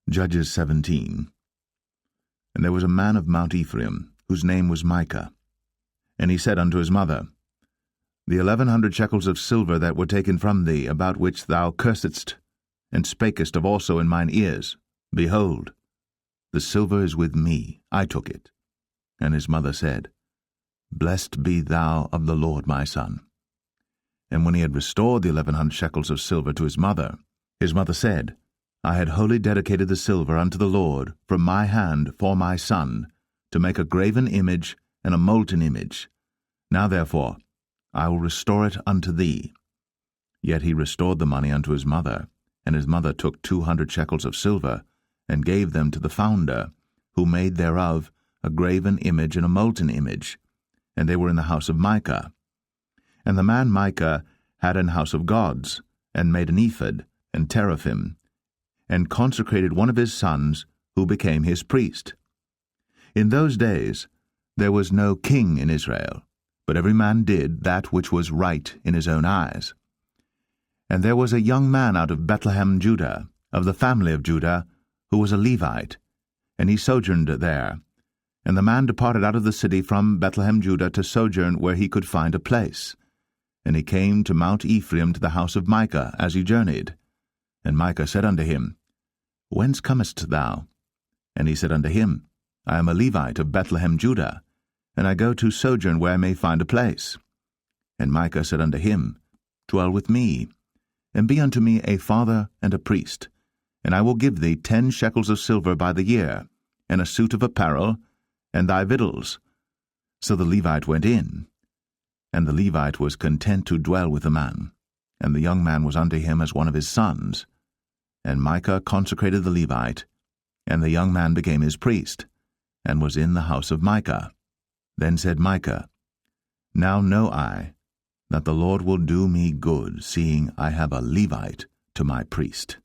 Judges 17. And there was a man of Mount Ephraim, whose name was Micah. And he said unto his mother, The 1100 shekels of silver that were taken from thee, about which thou cursedst, and spakest of also in mine ears, behold, the silver is with me, I took it. And his mother said, Blessed be thou of the Lord, my son. And when he had restored the 1100 shekels of silver to his mother said, I had wholly dedicated the silver unto the Lord from my hand for my son, to make a graven image and a molten image. Now therefore I will restore it unto thee. Yet he restored the money unto his mother, and his mother took 200 shekels of silver, and gave them to the founder, who made thereof a graven image and a molten image, and they were in the house of Micah. And the man Micah had an house of gods, and made an ephod and teraphim, and consecrated one of his sons, who became his priest. In those days there was no king in Israel, but every man did that which was right in his own eyes. And there was a young man out of Bethlehem, Judah, of the family of Judah, who was a Levite, and he sojourned there. And the man departed out of the city from Bethlehem, Judah, to sojourn where he could find a place. And he came to Mount Ephraim, to the house of Micah, as he journeyed. And Micah said unto him, Whence comest thou? And he said unto him, I am a Levite of Bethlehem, Judah, and I go to sojourn where I may find a place. And Micah said unto him, Dwell with me, and be unto me a father and a priest, and I will give thee 10 shekels of silver by the year, and a suit of apparel, and thy victuals. So the Levite went in, and the Levite was content to dwell with the man, and the young man was unto him as one of his sons. And Micah consecrated the Levite, and the young man became his priest, and was in the house of Micah. Then said Micah, Now know I that the Lord will do me good, seeing I have a Levite to my priest.